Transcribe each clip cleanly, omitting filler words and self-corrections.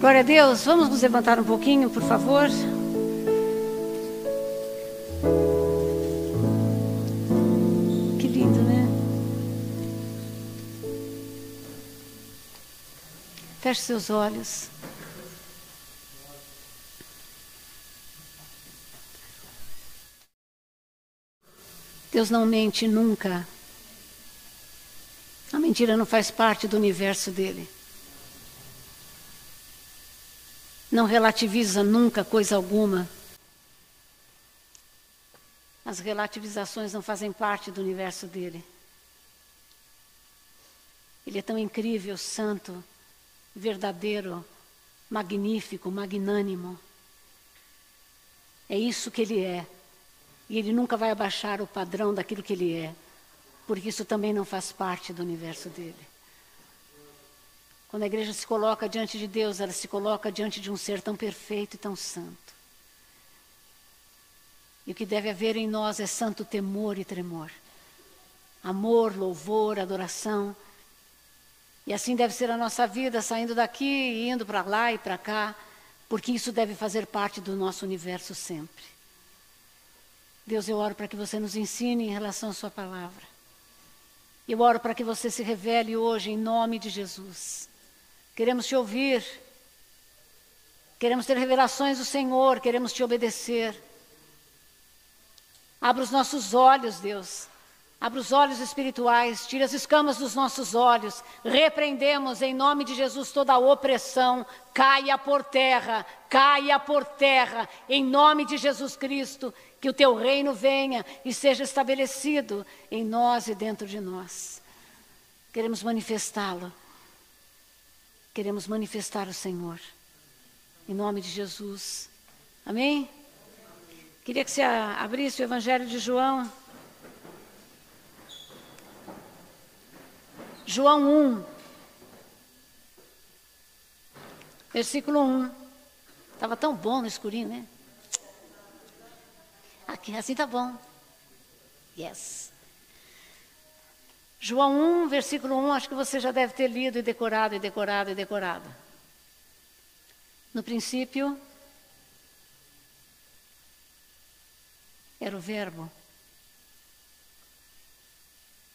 Glória a Deus. Vamos nos levantar um pouquinho, por favor. Que lindo, né? Feche seus olhos. Deus não mente nunca. A mentira não faz parte do universo dele. Não relativiza nunca coisa alguma. As relativizações não fazem parte do universo dele. Ele é tão incrível, santo, verdadeiro, magnífico, magnânimo. É isso que ele é. E ele nunca vai abaixar o padrão daquilo que ele é, porque isso também não faz parte do universo dele. Quando a igreja se coloca diante de Deus, ela se coloca diante de um ser tão perfeito e tão santo. E o que deve haver em nós é santo temor e tremor. Amor, louvor, adoração. E assim deve ser a nossa vida, saindo daqui e indo para lá e para cá, porque isso deve fazer parte do nosso universo sempre. Deus, eu oro para que você nos ensine em relação à sua palavra. Eu oro para que você se revele hoje em nome de Jesus. Queremos te ouvir. Queremos ter revelações do Senhor, queremos te obedecer. Abra os nossos olhos, Deus. Abra os olhos espirituais, tira as escamas dos nossos olhos. Repreendemos em nome de Jesus toda a opressão. Caia por terra, em nome de Jesus Cristo. Que o teu reino venha e seja estabelecido em nós e dentro de nós. Queremos manifestá-lo. Queremos manifestar o Senhor. Em nome de Jesus. Amém? Queria que você abrisse o Evangelho de João. João 1. Versículo 1. Estava tão bom no escurinho, né? Aqui, assim tá bom. Yes. João 1, versículo 1, acho que você já deve ter lido e decorado, e decorado, e decorado. No princípio, era o Verbo.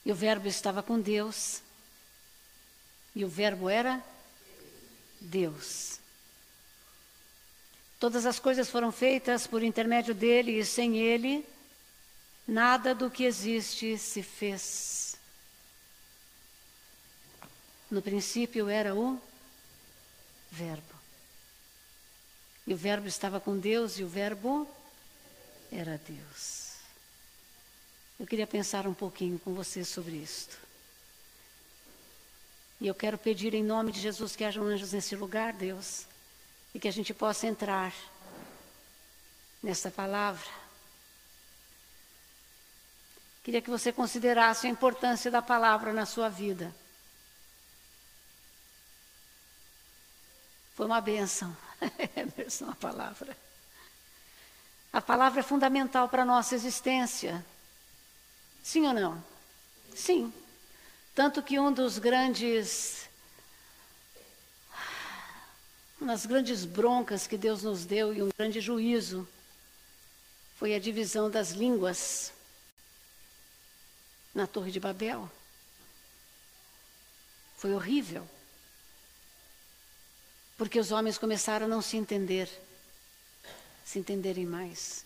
E o Verbo estava com Deus. E o Verbo era Deus. Todas as coisas foram feitas por intermédio dele, e sem ele, nada do que existe se fez. No princípio era o Verbo. E o Verbo estava com Deus, e o Verbo era Deus. Eu queria pensar um pouquinho com você sobre isto. E eu quero pedir em nome de Jesus que hajam anjos nesse lugar, Deus. E que a gente possa entrar nessa palavra. Queria que você considerasse a importância da palavra na sua vida. Foi uma bênção, Emerson, a palavra. A palavra é fundamental para a nossa existência. Sim ou não? Sim. Tanto que uma das grandes broncas que Deus nos deu e um grande juízo foi a divisão das línguas na Torre de Babel. Foi horrível. Porque os homens começaram a não se entenderem mais.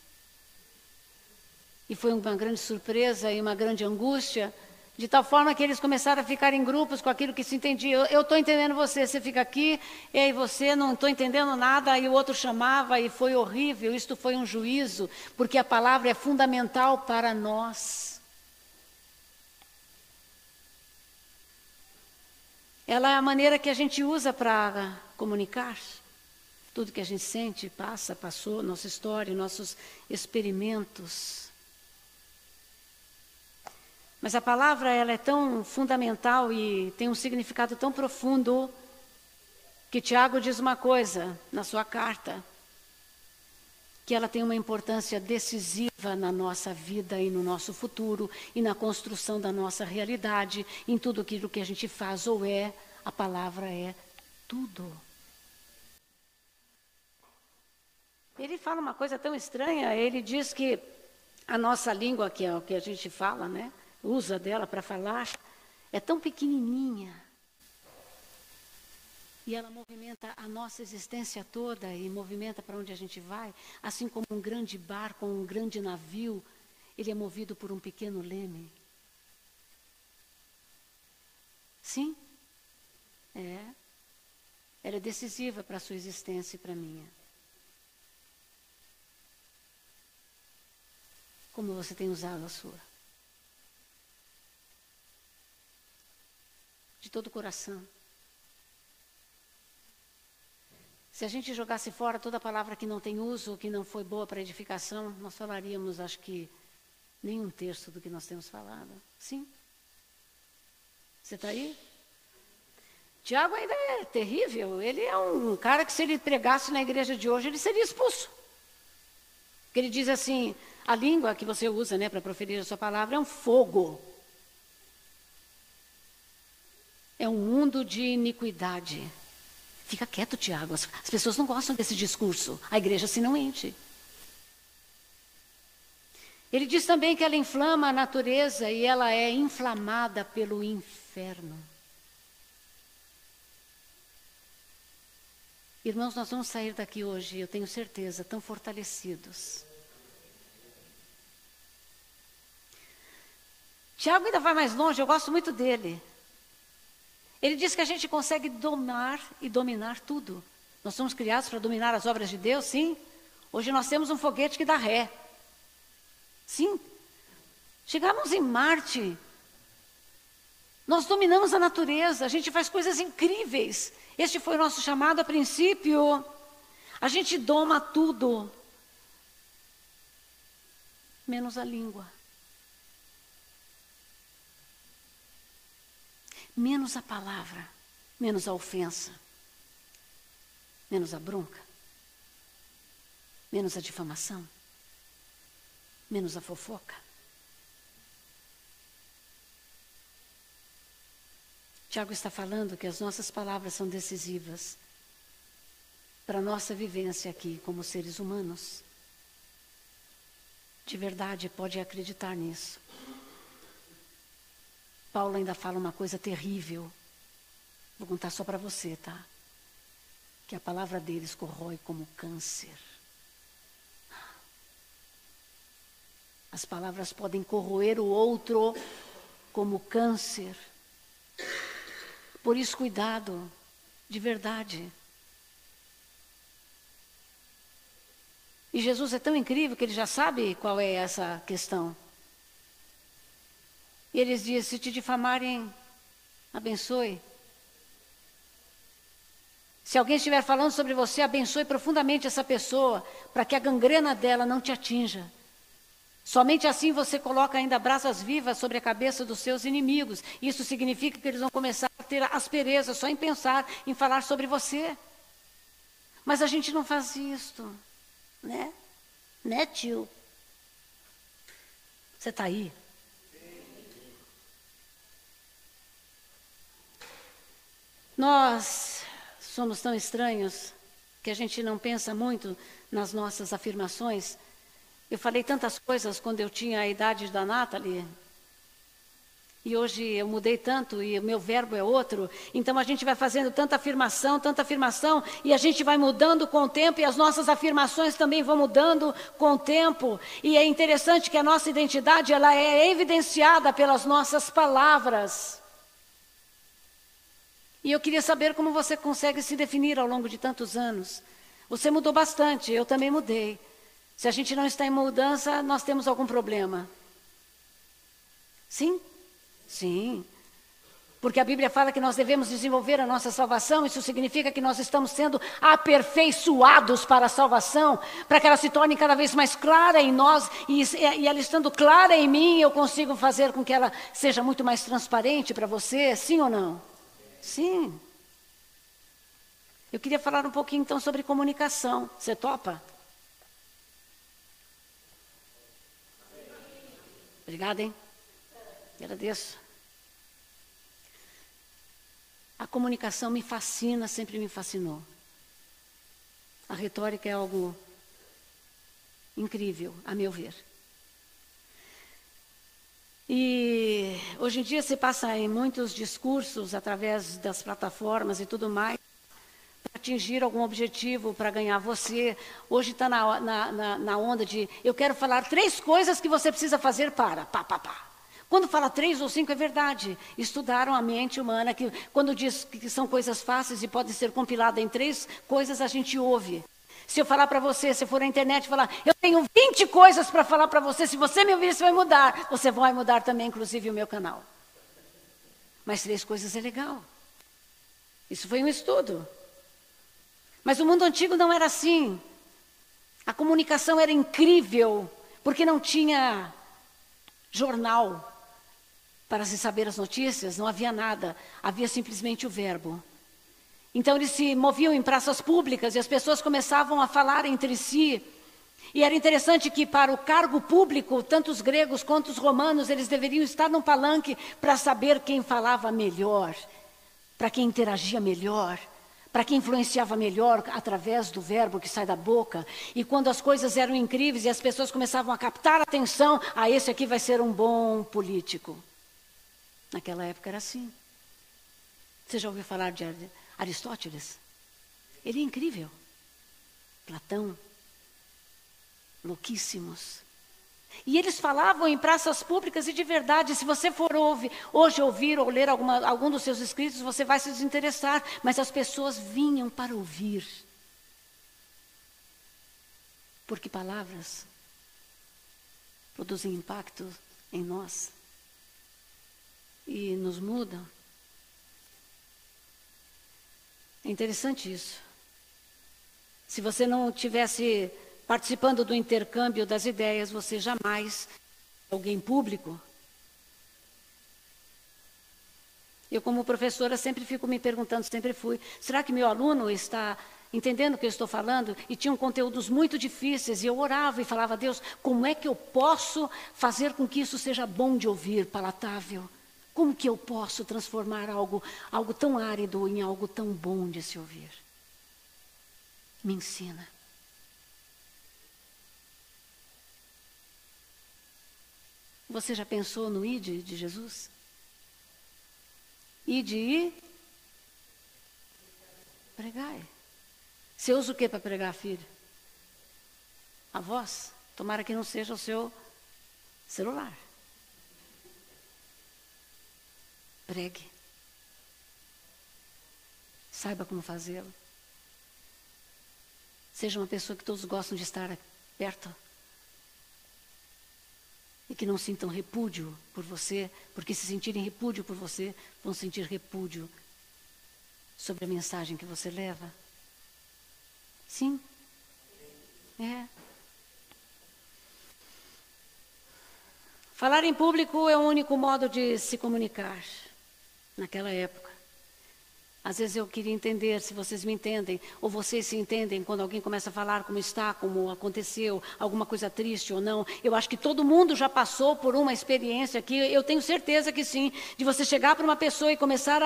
E foi uma grande surpresa e uma grande angústia, de tal forma que eles começaram a ficar em grupos com aquilo que se entendia. Eu estou entendendo você, você fica aqui, e aí você não estou entendendo nada, e o outro chamava, e foi horrível. Isto foi um juízo, porque a palavra é fundamental para nós. Ela é a maneira que a gente usa para comunicar. Tudo que a gente sente, passou, nossa história, nossos experimentos. Mas a palavra ela é tão fundamental e tem um significado tão profundo que Tiago diz uma coisa na sua carta, que ela tem uma importância decisiva na nossa vida e no nosso futuro e na construção da nossa realidade, em tudo aquilo que a gente faz ou é, a palavra é tudo. Ele fala uma coisa tão estranha, ele diz que a nossa língua, que é o que a gente fala, né, usa dela para falar, é tão pequenininha. E ela movimenta a nossa existência toda e movimenta para onde a gente vai, assim como um grande barco, um grande navio, ele é movido por um pequeno leme. Sim, ela é decisiva para a sua existência e para a minha. Como você tem usado a sua? De todo o coração. Se a gente jogasse fora toda palavra que não tem uso, que não foi boa para edificação, nós falaríamos, acho que, nem um terço do que nós temos falado. Sim? Você está aí? Tiago ainda é terrível. Ele é um cara que, se ele pregasse na igreja de hoje, ele seria expulso. Porque ele diz assim, a língua que você usa, né, para proferir a sua palavra é um fogo. É um mundo de iniquidade. Fica quieto, Tiago. As pessoas não gostam desse discurso. A igreja assim não enche. Ele diz também que ela inflama a natureza e ela é inflamada pelo inferno. Irmãos, nós vamos sair daqui hoje, eu tenho certeza, tão fortalecidos. Tiago ainda vai mais longe, eu gosto muito dele. Ele diz que a gente consegue domar e dominar tudo. Nós somos criados para dominar as obras de Deus, sim. Hoje nós temos um foguete que dá ré. Sim. Chegamos em Marte. Nós dominamos a natureza, a gente faz coisas incríveis. Este foi o nosso chamado a princípio. A gente doma tudo, menos a língua. Menos a palavra, menos a ofensa, menos a bronca, menos a difamação, menos a fofoca. Tiago está falando que as nossas palavras são decisivas para a nossa vivência aqui como seres humanos. De verdade, pode acreditar nisso. Paulo ainda fala uma coisa terrível. Vou contar só para você, tá? Que a palavra deles corrói como câncer. As palavras podem corroer o outro como câncer. Por isso, cuidado, de verdade. E Jesus é tão incrível que ele já sabe qual é essa questão. E eles dizem, se te difamarem, abençoe. Se alguém estiver falando sobre você, abençoe profundamente essa pessoa, para que a gangrena dela não te atinja. Somente assim você coloca ainda brasas vivas sobre a cabeça dos seus inimigos. Isso significa que eles vão começar a ter aspereza só em pensar, em falar sobre você. Mas a gente não faz isto, né? Né, tio? Você está aí? Nós somos tão estranhos que a gente não pensa muito nas nossas afirmações. Eu falei tantas coisas quando eu tinha a idade da Nathalie. E hoje eu mudei tanto e o meu verbo é outro. Então a gente vai fazendo tanta afirmação, e a gente vai mudando com o tempo, e as nossas afirmações também vão mudando com o tempo. E é interessante que a nossa identidade, ela é evidenciada pelas nossas palavras. E eu queria saber como você consegue se definir ao longo de tantos anos. Você mudou bastante, eu também mudei. Se a gente não está em mudança, nós temos algum problema. Sim? Sim. Porque a Bíblia fala que nós devemos desenvolver a nossa salvação. Isso significa que nós estamos sendo aperfeiçoados para a salvação, para que ela se torne cada vez mais clara em nós. E ela estando clara em mim, eu consigo fazer com que ela seja muito mais transparente para você. Sim ou não? Sim. Eu queria falar um pouquinho então sobre comunicação. Você topa? Obrigada, hein? Agradeço. A comunicação me fascina, sempre me fascinou. A retórica é algo incrível, a meu ver. E hoje em dia se passa em muitos discursos, através das plataformas e tudo mais, para atingir algum objetivo, para ganhar você. Hoje está na onda de, eu quero falar 3 coisas que você precisa fazer para, pá, pá, pá. Quando fala 3 ou 5 é verdade. Estudaram a mente humana, que quando diz que são coisas fáceis e podem ser compiladas em 3 coisas, a gente ouve. Se eu falar para você, se for na internet falar, eu tenho 20 coisas para falar para você, se você me ouvir, você vai mudar. Você vai mudar também, inclusive, o meu canal. Mas 3 coisas é legal. Isso foi um estudo. Mas o mundo antigo não era assim. A comunicação era incrível, porque não tinha jornal para se saber as notícias, não havia nada, havia simplesmente o verbo. Então eles se moviam em praças públicas e as pessoas começavam a falar entre si. E era interessante que para o cargo público, tanto os gregos quanto os romanos, eles deveriam estar num palanque para saber quem falava melhor, para quem interagia melhor, para quem influenciava melhor através do verbo que sai da boca. E quando as coisas eram incríveis e as pessoas começavam a captar a atenção, esse aqui vai ser um bom político. Naquela época era assim. Você já ouviu falar de Aristóteles? Ele é incrível. Platão. Louquíssimos. E eles falavam em praças públicas e de verdade, se você for hoje ouvir ou ler algum dos seus escritos, você vai se desinteressar. Mas as pessoas vinham para ouvir. Porque palavras produzem impacto em nós. E nos mudam. É interessante isso. Se você não tivesse participando do intercâmbio das ideias, você jamais é alguém público. Eu, como professora, sempre fico me perguntando, sempre fui, será que meu aluno está entendendo o que eu estou falando? E tinham conteúdos muito difíceis, e eu orava e falava, Deus, como é que eu posso fazer com que isso seja bom de ouvir, palatável? Como que eu posso transformar algo tão árido em algo tão bom de se ouvir? Me ensina. Você já pensou no ide de Jesus? Ide e pregai. Você usa o que para pregar, filho? A voz? Tomara que não seja o seu celular. Pregue. Saiba como fazê-lo. Seja uma pessoa que todos gostam de estar perto. E que não sintam repúdio por você, porque se sentirem repúdio por você, vão sentir repúdio sobre a mensagem que você leva. Sim? É. Falar em público é o único modo de se comunicar. Naquela época. Às vezes eu queria entender se vocês me entendem, ou vocês se entendem quando alguém começa a falar como está, como aconteceu, alguma coisa triste ou não. Eu acho que todo mundo já passou por uma experiência que eu tenho certeza que sim, de você chegar para uma pessoa e começar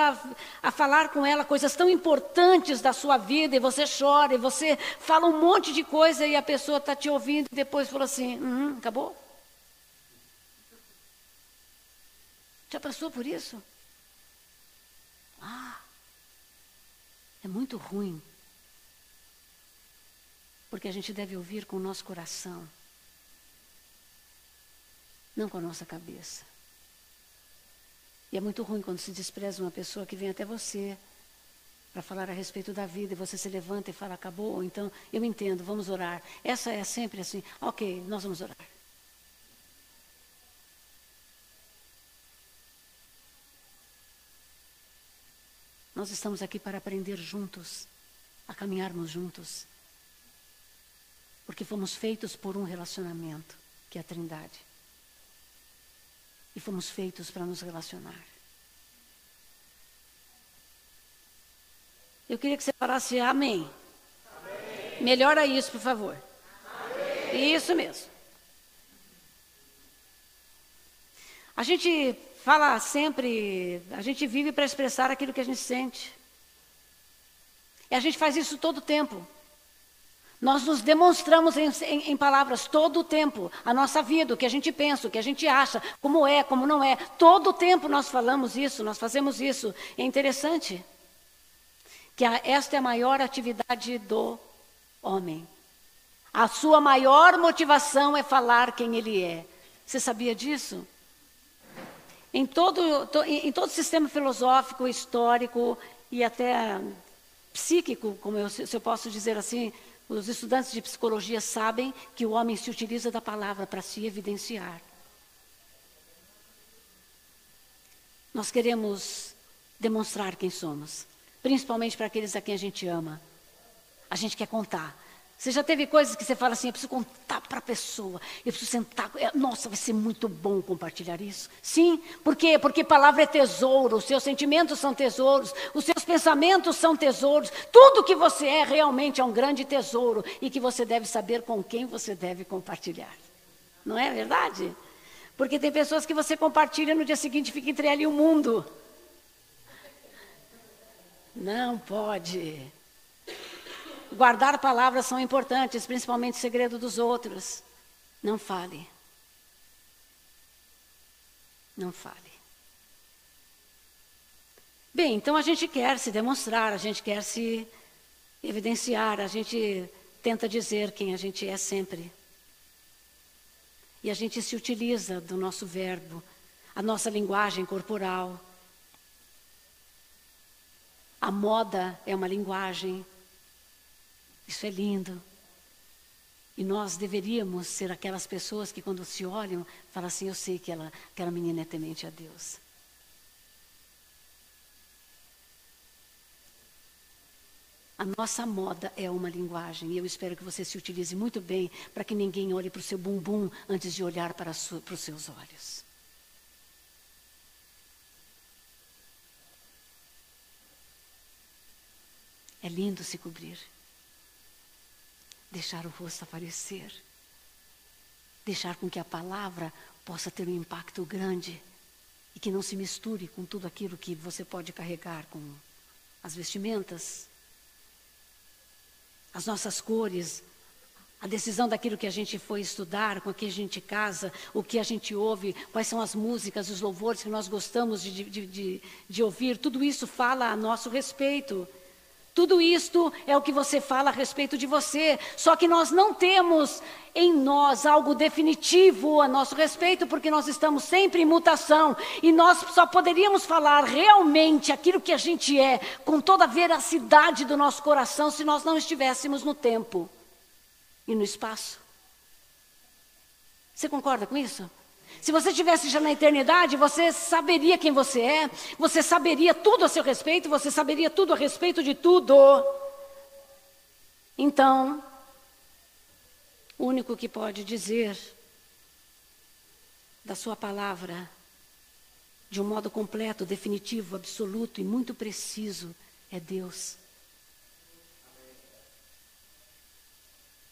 a falar com ela coisas tão importantes da sua vida, e você chora, e você fala um monte de coisa, e a pessoa está te ouvindo, e depois fala assim, acabou? Já passou por isso? É muito ruim. Porque a gente deve ouvir com o nosso coração. Não com a nossa cabeça. E é muito ruim quando se despreza uma pessoa que vem até você para falar a respeito da vida, e você se levanta e fala, acabou, ou então, eu entendo, vamos orar. Essa é sempre assim, ok, nós vamos orar. Nós estamos aqui para aprender juntos, a caminharmos juntos. Porque fomos feitos por um relacionamento, que é a Trindade. E fomos feitos para nos relacionar. Eu queria que você falasse amém. Amém. Melhora isso, por favor. Amém. Isso mesmo. A gente fala sempre, a gente vive para expressar aquilo que a gente sente. E a gente faz isso todo o tempo. Nós nos demonstramos em palavras todo o tempo, a nossa vida, o que a gente pensa, o que a gente acha, como é, como não é. Todo o tempo nós falamos isso, nós fazemos isso. É interessante que esta é a maior atividade do homem. A sua maior motivação é falar quem ele é. Você sabia disso? Em todo sistema filosófico, histórico e até psíquico, se eu posso dizer assim, os estudantes de psicologia sabem que o homem se utiliza da palavra para se evidenciar. Nós queremos demonstrar quem somos, principalmente para aqueles a quem a gente ama. A gente quer contar. Você já teve coisas que você fala assim, eu preciso contar para a pessoa, eu preciso sentar, nossa, vai ser muito bom compartilhar isso. Sim, por quê? Porque palavra é tesouro, os seus sentimentos são tesouros, os seus pensamentos são tesouros, tudo que você é realmente é um grande tesouro e que você deve saber com quem você deve compartilhar. Não é verdade? Porque tem pessoas que você compartilha no dia seguinte fica entre ela e o mundo. Não pode. Guardar palavras são importantes, principalmente o segredo dos outros. Não fale. Não fale. Bem, então a gente quer se demonstrar, a gente quer se evidenciar, a gente tenta dizer quem a gente é sempre. E a gente se utiliza do nosso verbo, a nossa linguagem corporal. A moda é uma linguagem. Isso é lindo. E nós deveríamos ser aquelas pessoas que quando se olham, falam assim, eu sei que aquela menina é temente a Deus. A nossa moda é uma linguagem, e eu espero que você se utilize muito bem para que ninguém olhe para o seu bumbum antes de olhar para os seus olhos. É lindo se cobrir. Deixar o rosto aparecer. Deixar com que a palavra possa ter um impacto grande e que não se misture com tudo aquilo que você pode carregar com as vestimentas, as nossas cores, a decisão daquilo que a gente foi estudar, com o que a gente casa, o que a gente ouve, quais são as músicas, os louvores que nós gostamos de ouvir, tudo isso fala a nosso respeito. Tudo isto é o que você fala a respeito de você, só que nós não temos em nós algo definitivo a nosso respeito, porque nós estamos sempre em mutação, e nós só poderíamos falar realmente aquilo que a gente é, com toda a veracidade do nosso coração, se nós não estivéssemos no tempo e no espaço. Você concorda com isso? Se você estivesse já na eternidade, você saberia quem você é, você saberia tudo a seu respeito, você saberia tudo a respeito de tudo. Então, o único que pode dizer da sua palavra, de um modo completo, definitivo, absoluto e muito preciso, é Deus.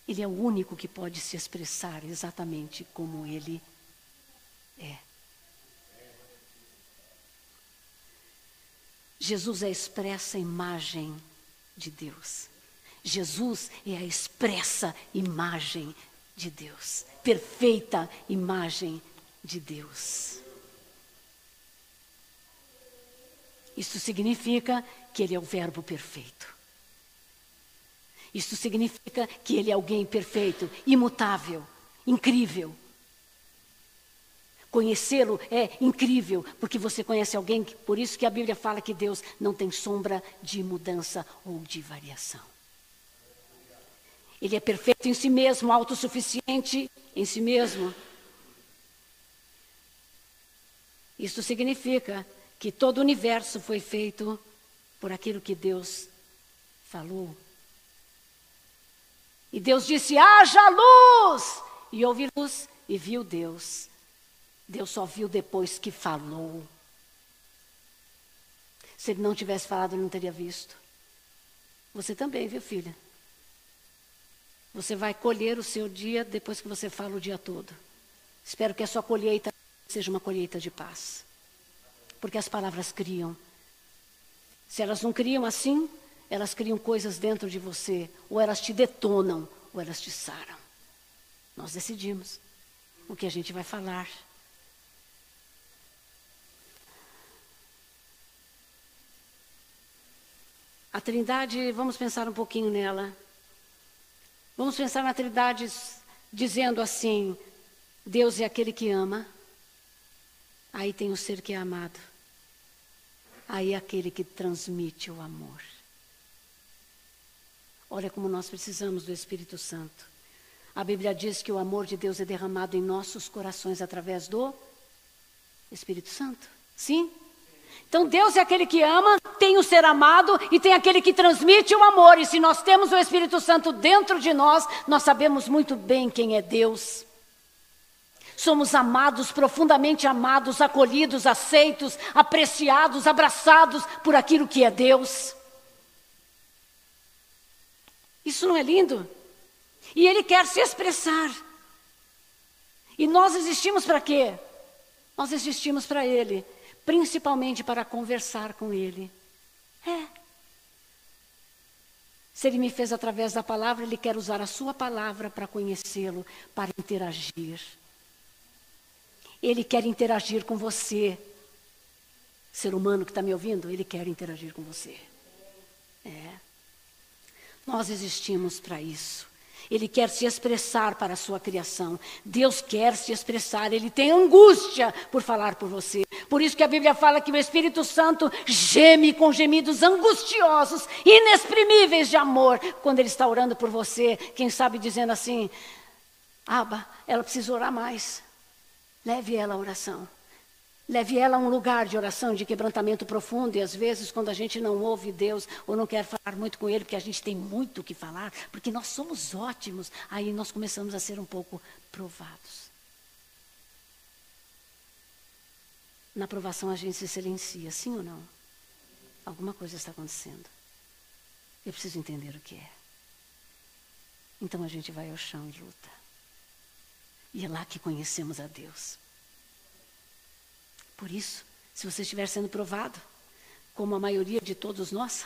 Ele é o único que pode se expressar exatamente como Ele é. Jesus é a expressa imagem de Deus. Jesus é a expressa imagem de Deus. Perfeita imagem de Deus. Isso significa que Ele é o Verbo perfeito. Isso significa que Ele é alguém perfeito, imutável, incrível. Conhecê-lo é incrível, porque você conhece alguém, por isso que a Bíblia fala que Deus não tem sombra de mudança ou de variação. Ele é perfeito em si mesmo, autossuficiente em si mesmo. Isso significa que todo o universo foi feito por aquilo que Deus falou. E Deus disse, haja luz! E houve luz e viu Deus. Deus só viu depois que falou. Se Ele não tivesse falado, Ele não teria visto. Você também, viu, filha? Você vai colher o seu dia depois que você fala o dia todo. Espero que a sua colheita seja uma colheita de paz. Porque as palavras criam. Se elas não criam assim, elas criam coisas dentro de você. Ou elas te detonam, ou elas te saram. Nós decidimos o que a gente vai falar. A Trindade, vamos pensar um pouquinho nela. Vamos pensar na Trindade dizendo assim: Deus é aquele que ama. Aí tem o ser que é amado. Aí é aquele que transmite o amor. Olha como nós precisamos do Espírito Santo. A Bíblia diz que o amor de Deus é derramado em nossos corações através do Espírito Santo. Sim? Então Deus é aquele que ama, tem o ser amado e tem aquele que transmite o amor. E se nós temos o Espírito Santo dentro de nós, nós sabemos muito bem quem é Deus. Somos amados, profundamente amados, acolhidos, aceitos, apreciados, abraçados por aquilo que é Deus. Isso não é lindo? E Ele quer se expressar. E nós existimos para quê? Nós existimos para Ele, principalmente para conversar com Ele. Se Ele me fez através da palavra, Ele quer usar a sua palavra para conhecê-lo, para interagir. Ele quer interagir com você. Ser humano que está me ouvindo, Ele quer interagir com você. Nós existimos para isso. Ele quer se expressar para a sua criação. Deus quer se expressar. Ele tem angústia por falar por você. Por isso que a Bíblia fala que o Espírito Santo geme com gemidos angustiosos, inexprimíveis de amor, quando Ele está orando por você. Quem sabe dizendo assim: Abba, ela precisa orar mais. Leve ela à oração. Leve ela a um lugar de oração, de quebrantamento profundo. E às vezes, quando a gente não ouve Deus, ou não quer falar muito com Ele, porque a gente tem muito o que falar, porque nós somos ótimos, aí nós começamos a ser um pouco provados. Na provação a gente se silencia, sim ou não? Alguma coisa está acontecendo. Eu preciso entender o que é. Então a gente vai ao chão e luta. E é lá que conhecemos a Deus. Por isso, se você estiver sendo provado, como a maioria de todos nós,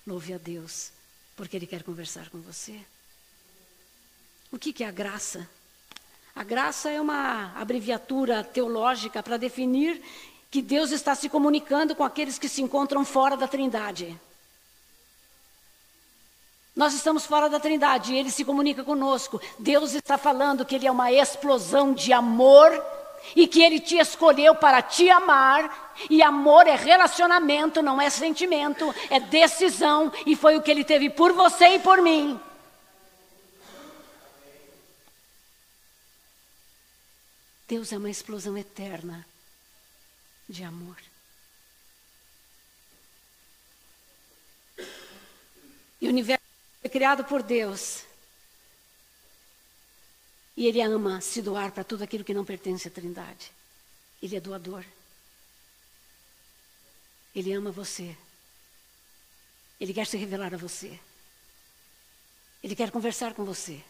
louve a Deus, porque Ele quer conversar com você. O que é a graça? A graça é uma abreviatura teológica para definir que Deus está se comunicando com aqueles que se encontram fora da Trindade. Nós estamos fora da Trindade e Ele se comunica conosco. Deus está falando que Ele é uma explosão de amor e que Ele te escolheu para te amar. E amor é relacionamento, não é sentimento, é decisão. E foi o que Ele teve por você e por mim. Deus é uma explosão eterna de amor. E o universo foi criado por Deus. E Ele ama se doar para tudo aquilo que não pertence à Trindade. Ele é doador. Ele ama você. Ele quer se revelar a você. Ele quer conversar com você.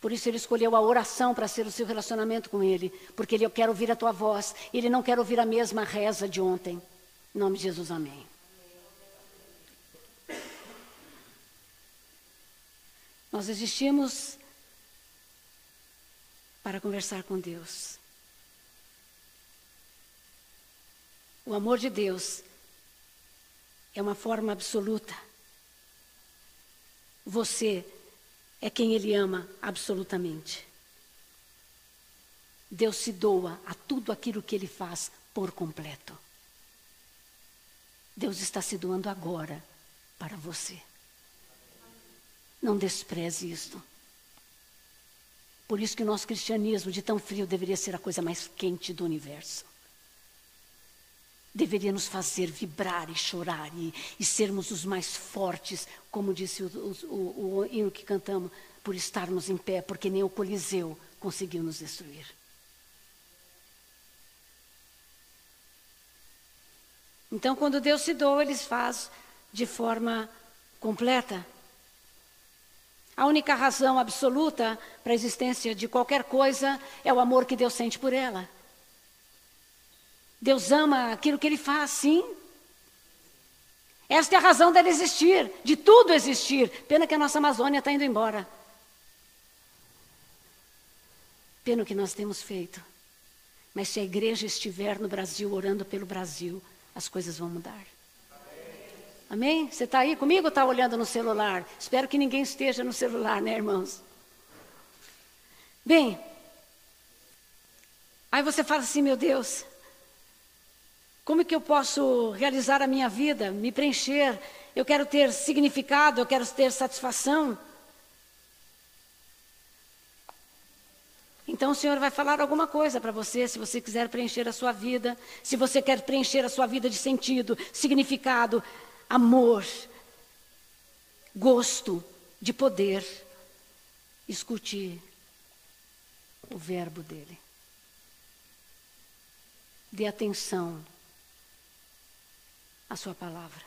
Por isso Ele escolheu a oração para ser o seu relacionamento com Ele. Porque Ele quer ouvir a tua voz. Ele não quer ouvir a mesma reza de ontem. Em nome de Jesus, amém. Nós existimos para conversar com Deus. O amor de Deus é uma forma absoluta. Você é quem Ele ama absolutamente. Deus se doa a tudo aquilo que Ele faz por completo. Deus está se doando agora para você. Não despreze isto. Por isso que o nosso cristianismo, de tão frio, deveria ser a coisa mais quente do universo. Deveria nos fazer vibrar e chorar e sermos os mais fortes, como disse o hino que cantamos, por estarmos em pé, porque nem o Coliseu conseguiu nos destruir. Então, quando Deus se doa, Ele faz de forma completa. A única razão absoluta para a existência de qualquer coisa é o amor que Deus sente por ela. Deus ama aquilo que Ele faz, sim. Esta é a razão dela existir, de tudo existir. Pena que a nossa Amazônia está indo embora. Pena o que nós temos feito. Mas se a igreja estiver no Brasil, orando pelo Brasil, as coisas vão mudar. Amém? Você está aí comigo ou está olhando no celular? Espero que ninguém esteja no celular, né, irmãos? Bem, aí você fala assim, meu Deus, como que eu posso realizar a minha vida, me preencher? Eu quero ter significado, eu quero ter satisfação. Então o Senhor vai falar alguma coisa para você, se você quiser preencher a sua vida, se você quer preencher a sua vida de sentido, significado, amor, gosto, de poder. Escute o verbo dele. Dê atenção à sua palavra.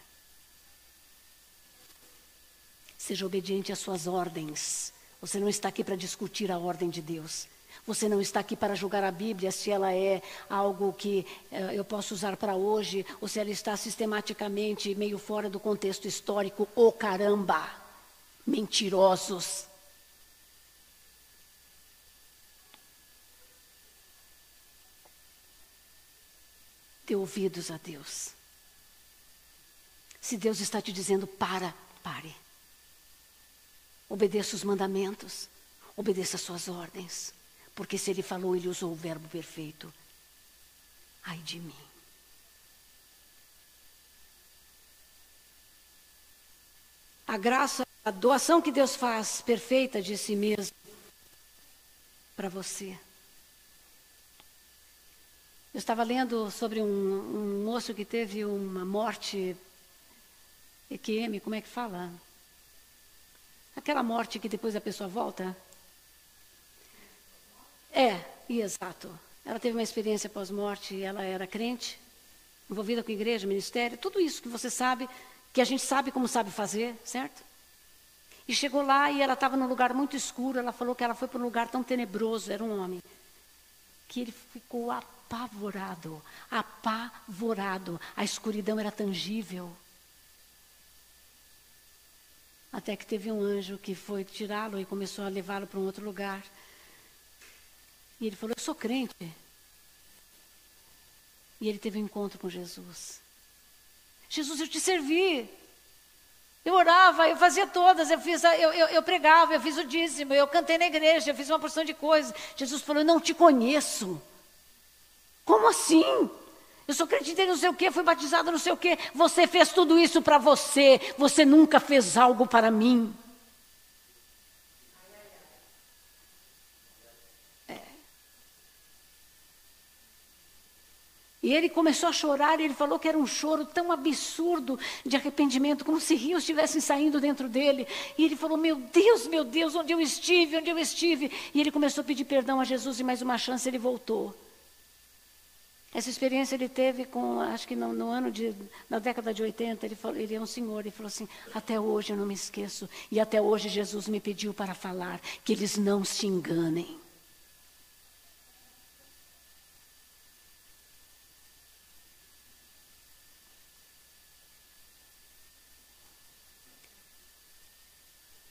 Seja obediente às suas ordens. Você não está aqui para discutir a ordem de Deus. Você não está aqui para julgar a Bíblia, se ela é algo que eu posso usar para hoje, ou se ela está sistematicamente meio fora do contexto histórico. Oh, caramba! Mentirosos! Dê ouvidos a Deus. Se Deus está te dizendo pare. Obedeça os mandamentos, obedeça as suas ordens. Porque se ele falou, ele usou o verbo perfeito. Ai de mim. A graça, a doação que Deus faz perfeita de si mesmo para você. Eu estava lendo sobre um moço que teve uma morte EQM, como é que fala? Aquela morte que depois a pessoa volta. Exato. Ela teve uma experiência pós-morte, ela era crente, envolvida com igreja, ministério, tudo isso que você sabe, que a gente sabe como sabe fazer, certo? E chegou lá e ela estava num lugar muito escuro, ela falou que ela foi para um lugar tão tenebroso, era um homem, que ele ficou apavorado, a escuridão era tangível. Até que teve um anjo que foi tirá-lo e começou a levá-lo para um outro lugar. E ele falou, eu sou crente. E ele teve um encontro com Jesus. Jesus, eu te servi. Eu orava, eu fazia todas, eu pregava, eu fiz o dízimo, eu cantei na igreja, eu fiz uma porção de coisas. Jesus falou, eu não te conheço. Como assim? Eu sou crente em não sei o quê, fui batizado não sei o quê. Você fez tudo isso para você. Você nunca fez algo para mim. E ele começou a chorar, e ele falou que era um choro tão absurdo de arrependimento, como se rios estivessem saindo dentro dele. E ele falou, meu Deus, onde eu estive? E ele começou a pedir perdão a Jesus, e mais uma chance ele voltou. Essa experiência ele teve com, acho que na década de 80, ele é um senhor, ele falou assim, até hoje eu não me esqueço, e até hoje Jesus me pediu para falar, que eles não se enganem.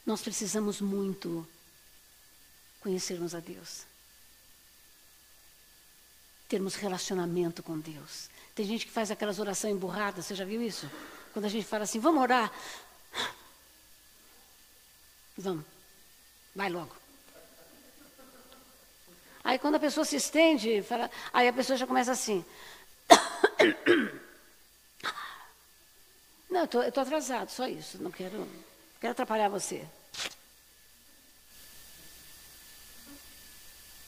Nós precisamos muito conhecermos a Deus. Termos relacionamento com Deus. Tem gente que faz aquelas orações emburradas, você já viu isso? Quando a gente fala assim, vamos orar. Vamos, vai logo. Aí quando a pessoa se estende, aí a pessoa já começa assim. Não, eu estou atrasado, só isso, não quero atrapalhar você.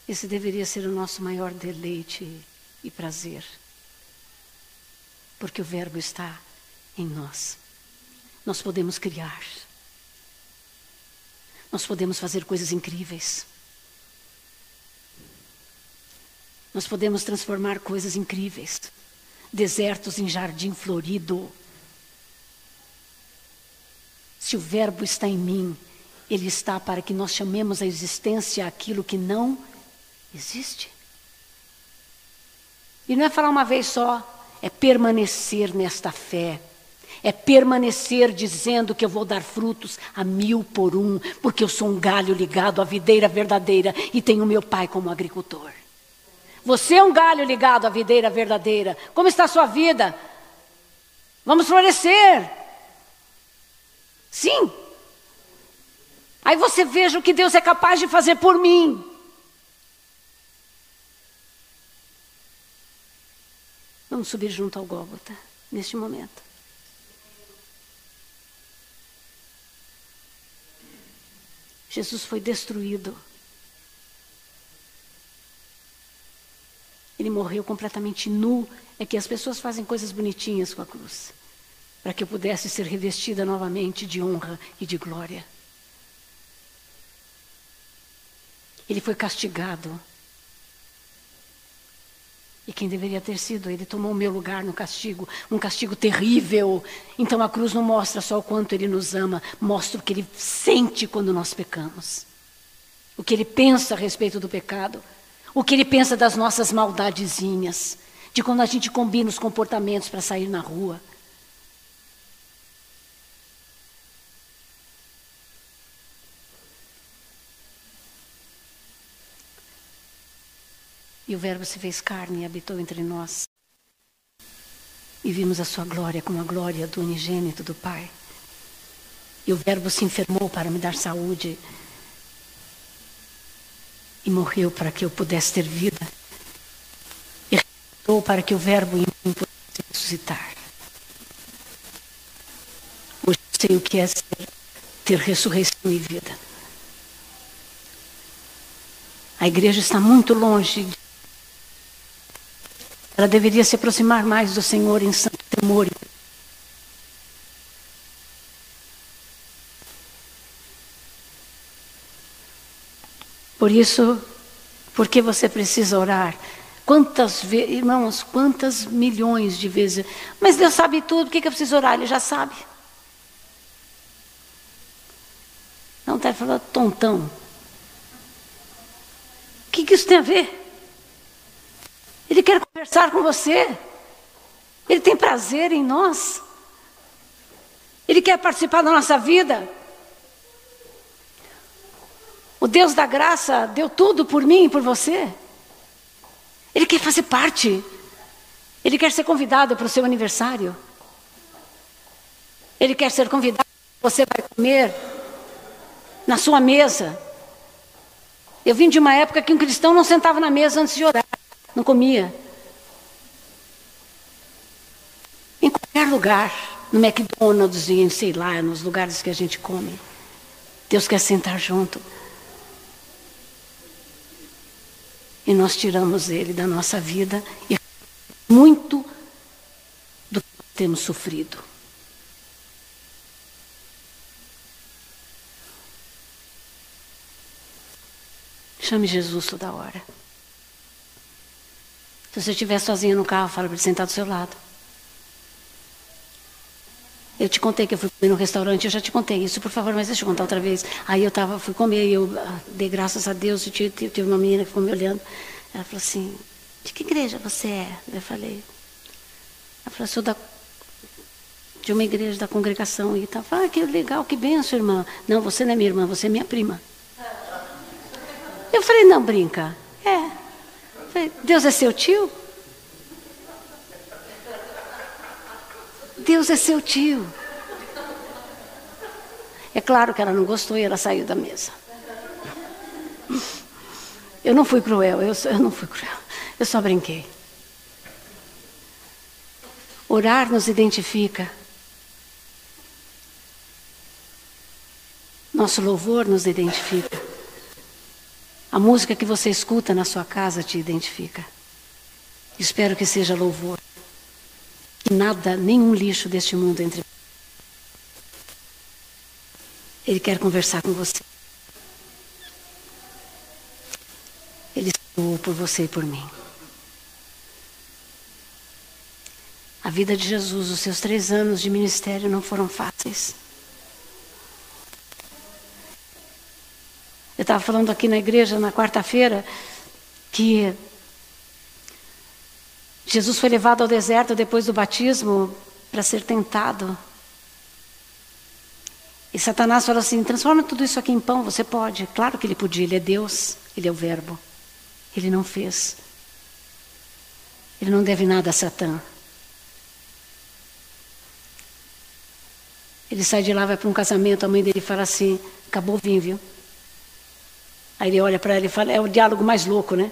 Esse deveria ser o nosso maior deleite e prazer. Porque o verbo está em nós. Nós podemos criar. Nós podemos fazer coisas incríveis. Nós podemos transformar coisas incríveis. Desertos em jardim florido. Se o verbo está em mim, ele está para que nós chamemos a existência aquilo que não existe. E não é falar uma vez só, é permanecer nesta fé, É permanecer dizendo que eu vou dar frutos a 1000 por um, porque eu sou um galho ligado à videira verdadeira e tenho meu pai como agricultor. Você é um galho ligado à videira verdadeira. Como está a sua vida? Vamos florescer. Sim. Aí você veja o que Deus é capaz de fazer por mim. Vamos subir junto ao Gólgota, neste momento. Jesus foi destruído. Ele morreu completamente nu. É que as pessoas fazem coisas bonitinhas com a cruz, para que eu pudesse ser revestida novamente de honra e de glória. Ele foi castigado. E quem deveria ter sido, ele tomou o meu lugar no castigo, um castigo terrível. Então a cruz não mostra só o quanto ele nos ama, mostra o que ele sente quando nós pecamos. O que ele pensa a respeito do pecado, o que ele pensa das nossas maldadezinhas, de quando a gente combina os comportamentos para sair na rua. E o Verbo se fez carne e habitou entre nós. E vimos a sua glória como a glória do unigênito do Pai. E o Verbo se enfermou para me dar saúde. E morreu para que eu pudesse ter vida. E ressuscitou para que o Verbo em mim pudesse ressuscitar. Hoje eu sei o que é ter ressurreição e vida. A igreja está muito longe. Ela deveria se aproximar mais do Senhor em santo temor. Por isso, por que você precisa orar? Quantas vezes, irmãos, quantas milhões de vezes. Mas Deus sabe tudo, por que eu preciso orar? Ele já sabe. Não está falando tontão. O que isso tem a ver? Ele quer conversar com você. Ele tem prazer em nós. Ele quer participar da nossa vida. O Deus da graça deu tudo por mim e por você. Ele quer fazer parte. Ele quer ser convidado para o seu aniversário. Ele quer ser convidado. Você vai comer na sua mesa. Eu vim de uma época que um cristão não sentava na mesa antes de orar. Não comia. Em qualquer lugar, no McDonald's, em sei lá, nos lugares que a gente come. Deus quer sentar junto. E nós tiramos Ele da nossa vida e muito do que temos sofrido. Chame Jesus toda hora. Se você estiver sozinho no carro, fala para ele sentar do seu lado. Eu te contei que eu fui comer no restaurante, eu já te contei isso, por favor, mas deixa eu contar outra vez. Aí eu fui comer e eu dei graças a Deus, e tive uma menina que ficou me olhando. Ela falou assim, de que igreja você é? Eu falei, ela falou, sou de uma igreja da congregação. E tal. Ah, que legal, que benção, irmã. Não, você não é minha irmã, você é minha prima. Eu falei, não, brinca. É. Deus é seu tio? Deus é seu tio. É claro que ela não gostou e ela saiu da mesa. Eu não fui cruel, eu não fui cruel. Eu só brinquei. Orar nos identifica. Nosso louvor nos identifica. A música que você escuta na sua casa te identifica. Espero que seja louvor. Que nada, nenhum lixo deste mundo entre. Ele quer conversar com você. Ele esperou por você e por mim. A vida de Jesus, os seus 3 anos de ministério não foram fáceis. Eu estava falando aqui na igreja na quarta-feira que Jesus foi levado ao deserto depois do batismo para ser tentado. E Satanás falou assim, transforma tudo isso aqui em pão, você pode. Claro que ele podia, ele é Deus, ele é o verbo. Ele não fez. Ele não deve nada a Satã. Ele sai de lá, vai para um casamento, a mãe dele fala assim, acabou o vinho, viu? Aí ele olha para ela e fala, é o diálogo mais louco, né?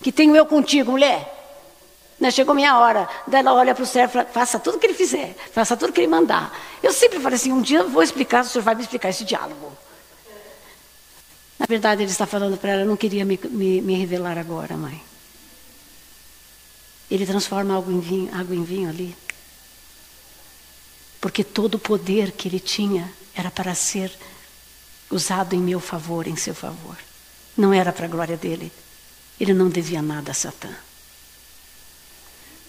Que tenho eu contigo, mulher? Né? Chegou minha hora. Daí ela olha para o servo e fala, faça tudo o que ele fizer, faça tudo o que ele mandar. Eu sempre falei assim, um dia eu vou explicar, o senhor vai me explicar esse diálogo. Na verdade, ele está falando para ela, eu não queria me revelar agora, mãe. Ele transforma água em vinho ali. Porque todo o poder que ele tinha era para ser usado em meu favor, em seu favor. Não era para a glória dele. Ele não devia nada a Satã.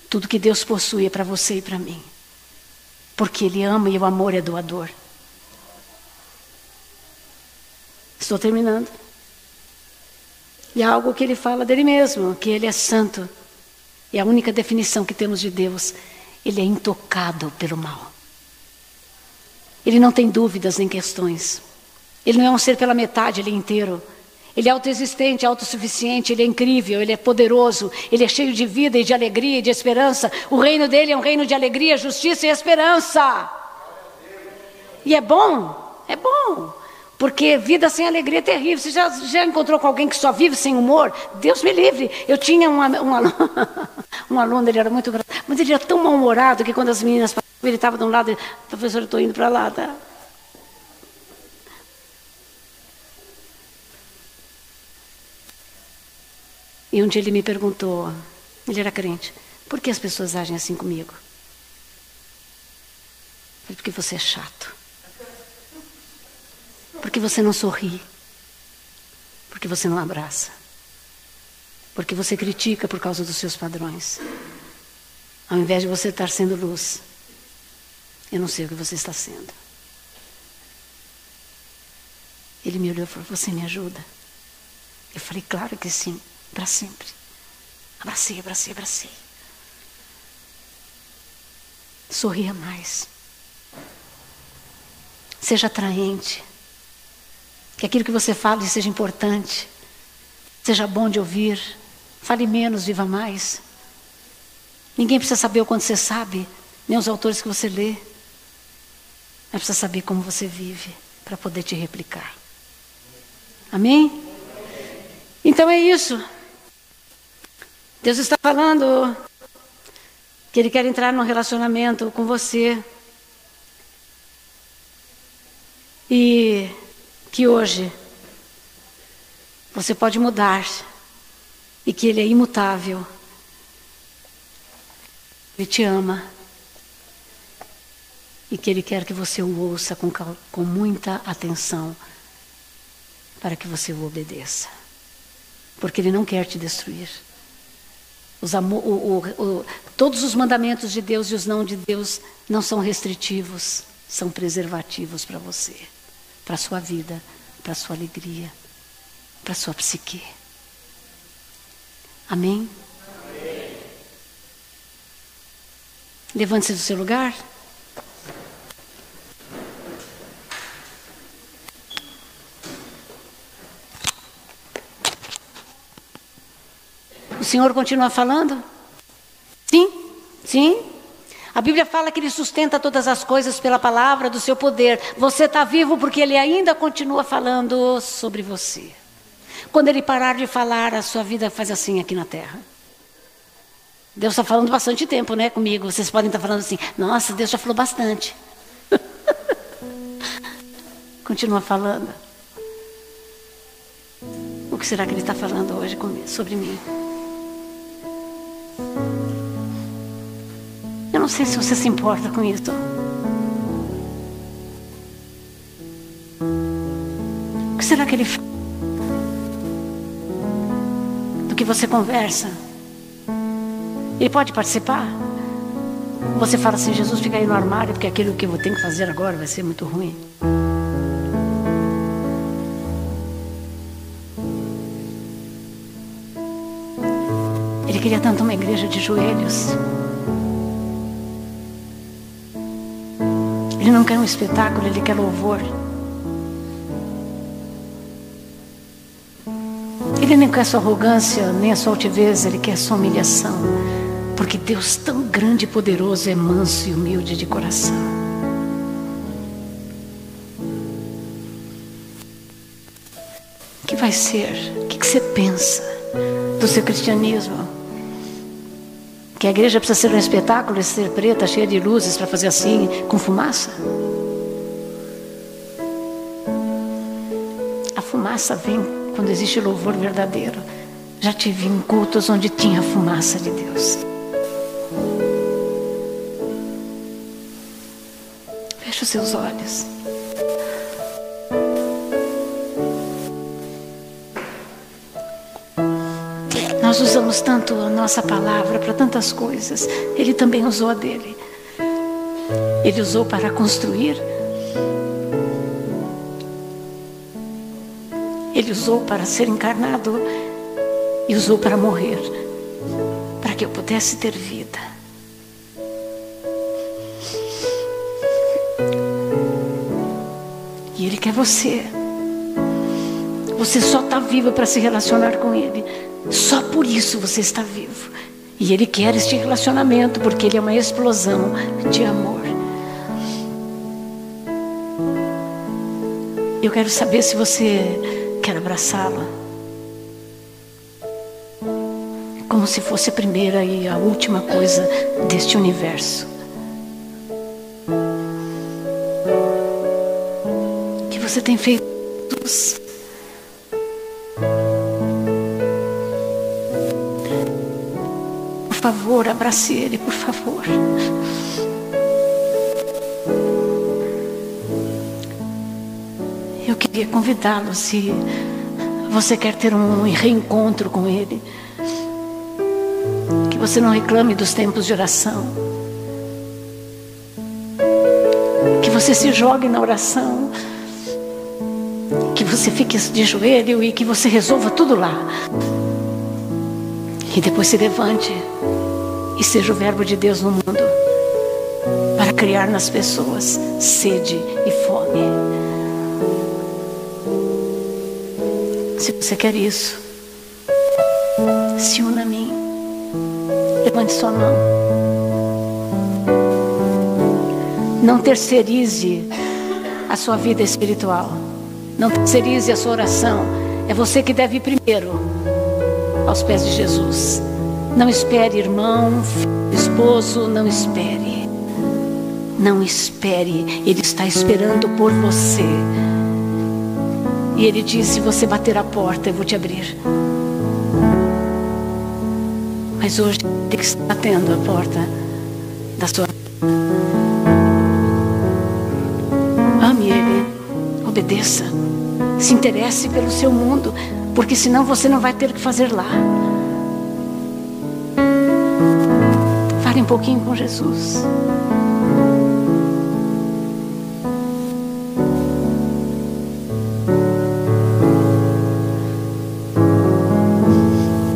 Tudo que Deus possui é para você e para mim. Porque Ele ama e o amor é doador. Estou terminando. E há algo que Ele fala dele mesmo, que Ele é santo. E a única definição que temos de Deus, Ele é intocado pelo mal. Ele não tem dúvidas nem questões. Ele não é um ser pela metade, Ele é inteiro. Ele é autoexistente, autossuficiente, Ele é incrível, Ele é poderoso, Ele é cheio de vida e de alegria e de esperança. O reino dele é um reino de alegria, justiça e esperança. E é bom, porque vida sem alegria é terrível. Você já encontrou com alguém que só vive sem humor? Deus me livre. Eu tinha um aluno, ele era muito engraçado, mas ele era tão mal-humorado que quando as meninas passavam, ele estava de um lado, professor, eu estou indo para lá, tá? E um dia ele me perguntou, ele era crente, por que as pessoas agem assim comigo? Eu falei, porque você é chato. Porque você não sorri. Porque você não abraça. Porque você critica por causa dos seus padrões. Ao invés de você estar sendo luz, eu não sei o que você está sendo. Ele me olhou e falou, você me ajuda? Eu falei, claro que sim. Para sempre. Abracei. Sorria mais. Seja atraente. Que aquilo que você fale seja importante. Seja bom de ouvir. Fale menos, viva mais. Ninguém precisa saber o quanto você sabe, nem os autores que você lê. Mas precisa saber como você vive, para poder te replicar. Amém? Então é isso. Deus está falando que Ele quer entrar num relacionamento com você. E que hoje você pode mudar. E que Ele é imutável. Ele te ama. E que Ele quer que você o ouça com muita atenção. Para que você o obedeça. Porque Ele não quer te destruir. Todos os mandamentos de Deus e os não de Deus não são restritivos, são preservativos para você, para a sua vida, para a sua alegria, para a sua psique. Amém? Amém. Levante-se do seu lugar. O Senhor continua falando? Sim. A Bíblia fala que Ele sustenta todas as coisas pela palavra do seu poder. Você está vivo porque Ele ainda continua falando sobre você. Quando Ele parar de falar, a sua vida faz assim aqui na terra. Deus está falando bastante tempo, né, comigo. Vocês podem estar falando assim, nossa, Deus já falou bastante. Continua falando. O que será que Ele está falando hoje sobre mim? Eu não sei se você se importa com isso. O que será que Ele fala? Do que você conversa? Ele pode participar? Você fala assim, Jesus, fica aí no armário, porque aquilo que eu tenho que fazer agora vai ser muito ruim. Ele queria tanto uma igreja de joelhos. Ele não quer um espetáculo, Ele quer louvor. Ele nem quer sua arrogância, nem a sua altivez, Ele quer sua humilhação. Porque Deus tão grande e poderoso é manso e humilde de coração. O que vai ser? O que você pensa do seu cristianismo? Que a igreja precisa ser um espetáculo, ser preta, cheia de luzes para fazer assim, com fumaça? A fumaça vem quando existe louvor verdadeiro. Já tive em cultos onde tinha a fumaça de Deus. Feche os seus olhos. Nós usamos tanto a nossa palavra para tantas coisas. Ele também usou a dele. Ele usou para construir. Ele usou para ser encarnado. E usou para morrer. Para que eu pudesse ter vida. E Ele quer você. Você só está vivo para se relacionar com Ele. Só por isso você está vivo. E Ele quer este relacionamento, porque Ele é uma explosão de amor. Eu quero saber se você quer abraçá-lo. Como se fosse a primeira e a última coisa deste universo. Que você tem feito Jesus. Por favor, abrace Ele, por favor. Eu queria convidá-lo, se você quer ter um reencontro com Ele, que você não reclame dos tempos de oração, que você se jogue na oração, que você fique de joelho e que você resolva tudo lá. E depois se levante e seja o verbo de Deus no mundo, para criar nas pessoas sede e fome. Se você quer isso, se una a mim. Levante sua mão. Não terceirize a sua vida espiritual. Não terceirize a sua oração. É você que deve ir primeiro aos pés de Jesus. Não espere, irmão, filho, esposo, não espere. Não espere. Ele está esperando por você. E Ele diz: se você bater a porta, eu vou te abrir. Mas hoje tem que estar batendo a porta da sua vida. Ame Ele, obedeça, se interesse pelo seu mundo, porque senão você não vai ter o que fazer lá. Fale um pouquinho com Jesus.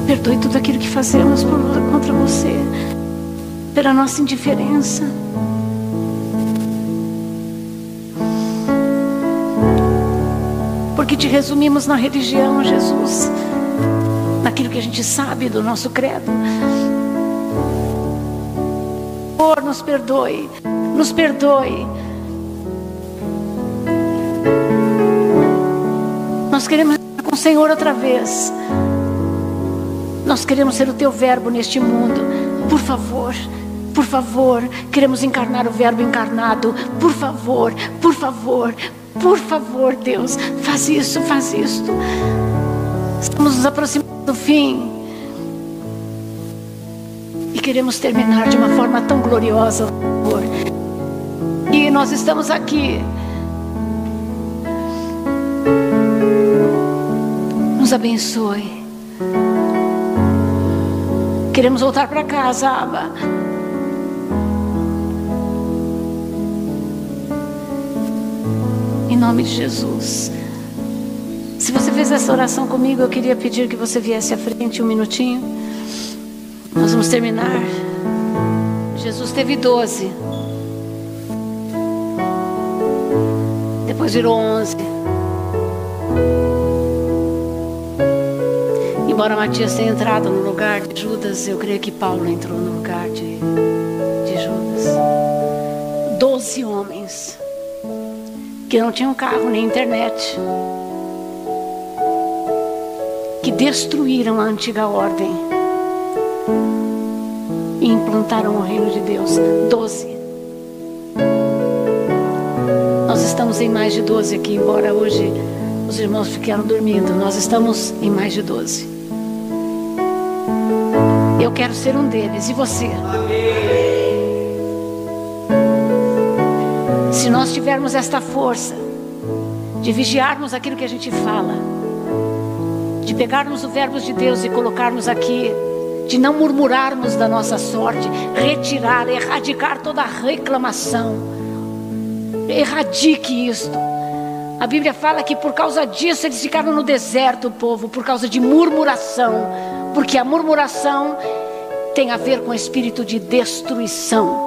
Perdoe tudo aquilo que fazemos contra você, pela nossa indiferença. Porque te resumimos na religião, Jesus, naquilo que a gente sabe do nosso credo. Senhor, nos perdoe, nos perdoe. Nós queremos estar com o Senhor outra vez. Nós queremos ser o teu verbo neste mundo. Por favor, queremos encarnar o verbo encarnado. Por favor, Deus, faz isso. Estamos nos aproximando do fim. E queremos terminar de uma forma tão gloriosa, Senhor. E nós estamos aqui. Nos abençoe. Queremos voltar para casa, Abba. Em nome de Jesus. Se você fez essa oração comigo, eu queria pedir que você viesse à frente um minutinho. Nós vamos terminar. Jesus teve 12. Depois virou 11. Embora Matias tenha entrado no lugar de Judas, eu creio que Paulo entrou no lugar de Judas. 12 homens que não tinham carro nem internet, que destruíram a antiga ordem e implantaram o reino de Deus. 12. Nós estamos em mais de 12 aqui, embora hoje os irmãos ficaram dormindo. Nós estamos em mais de 12. Eu quero ser um deles. E você? Se nós tivermos esta força de vigiarmos aquilo que a gente fala, de pegarmos o verbo de Deus e colocarmos aqui, de não murmurarmos da nossa sorte, retirar, erradicar toda a reclamação, erradique isto. A Bíblia fala que por causa disso eles ficaram no deserto, o povo, por causa de murmuração, porque a murmuração tem a ver com o espírito de destruição.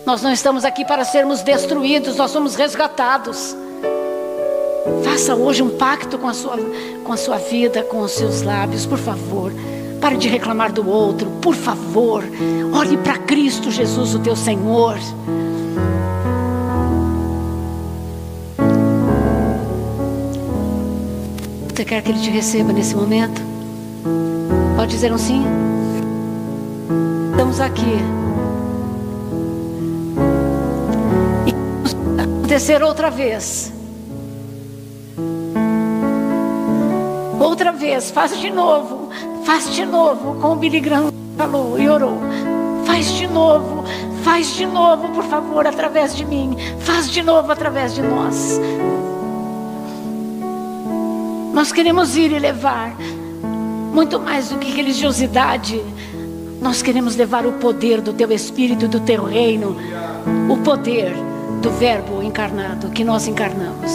Nós não estamos aqui para sermos destruídos, nós somos resgatados. Faça hoje um pacto com a sua vida, com os seus lábios, por favor. Pare de reclamar do outro, por favor. Olhe para Cristo Jesus, o teu Senhor. Você quer que Ele te receba nesse momento? Pode dizer um sim? Estamos aqui. E vamos acontecer outra vez. Outra vez, faz de novo, como o Billy Graham falou e orou. Faz de novo, por favor, através de mim. Faz de novo através de nós. Nós queremos ir e levar, muito mais do que religiosidade, nós queremos levar o poder do Teu Espírito, do Teu Reino, o poder do Verbo encarnado, que nós encarnamos.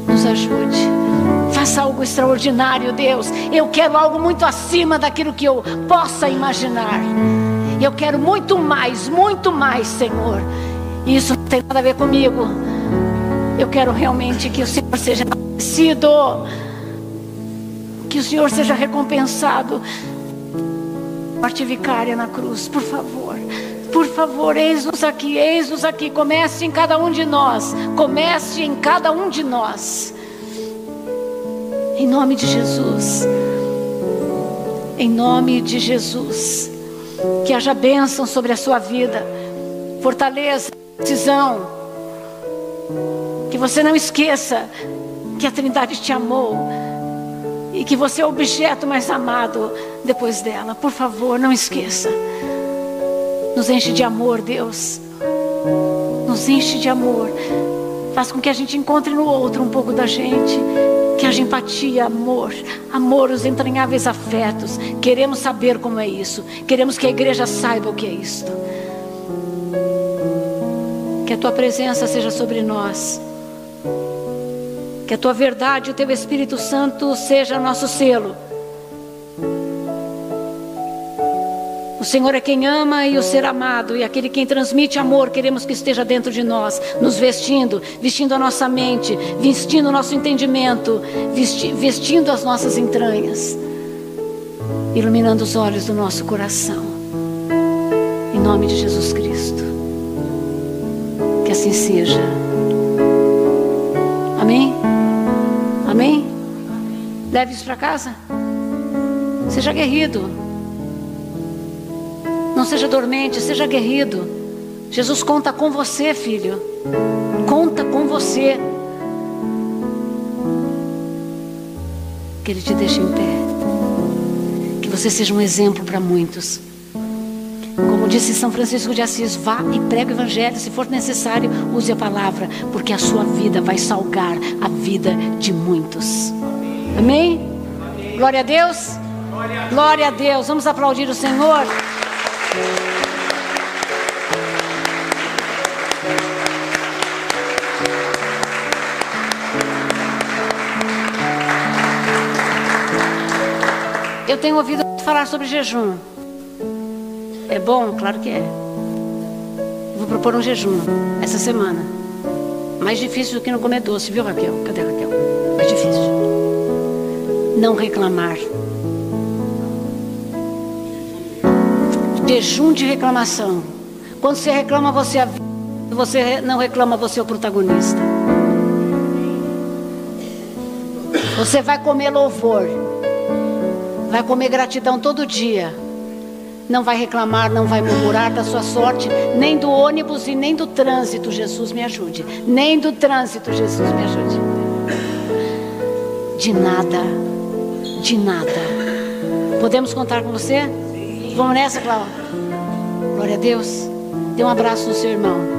Nos ajude, faça algo extraordinário, Deus. Eu quero algo muito acima daquilo que eu possa imaginar. Eu quero muito mais, Senhor. E isso não tem nada a ver comigo. Eu quero realmente que o Senhor seja agradecido, que o Senhor seja recompensado. Morte vicária na cruz, por favor, eis-nos aqui, comece em cada um de nós, em nome de Jesus, que haja bênção sobre a sua vida, fortaleza, decisão. Que você não esqueça que a Trindade te amou e que você é o objeto mais amado depois dela. Por favor, não esqueça. Nos enche de amor, Deus. Nos enche de amor. Faz com que a gente encontre no outro um pouco da gente. Que haja empatia, amor, os entranháveis afetos. Queremos saber como é isso. Queremos que a igreja saiba o que é isto. Que a Tua presença seja sobre nós. Que a Tua verdade, o Teu Espírito Santo seja nosso selo. O Senhor é quem ama e o ser amado, e aquele quem transmite amor, queremos que esteja dentro de nós, nos vestindo a nossa mente, vestindo o nosso entendimento, vestindo as nossas entranhas, iluminando os olhos do nosso coração, em nome de Jesus Cristo. Que assim seja. Amém? Amém? Leve isso para casa. Seja aguerrido. Não seja dormente, seja aguerrido. Jesus conta com você, filho. Conta com você. Que Ele te deixe em pé. Que você seja um exemplo para muitos. Como disse São Francisco de Assis, vá e pregue o Evangelho. Se for necessário, use a palavra, porque a sua vida vai salgar a vida de muitos. Amém? Amém. Glória a Deus. Glória a Deus. Vamos aplaudir o Senhor. Eu tenho ouvido falar sobre jejum. É bom? Claro que é. Eu vou propor um jejum essa semana. Mais difícil do que não comer doce, viu, Raquel? Cadê a Raquel? Mais difícil. não reclamar. Jejum de reclamação. Quando você reclama, você não reclama, você é o protagonista. Você vai comer louvor, vai comer gratidão todo dia. Não vai reclamar, não vai murmurar da sua sorte, nem do ônibus e nem do trânsito. Jesus me ajude. Nem do trânsito, Jesus me ajude. De nada, de nada. Podemos contar com você? Vamos nessa, Cláudia? Glória a Deus. Dê um abraço no seu irmão.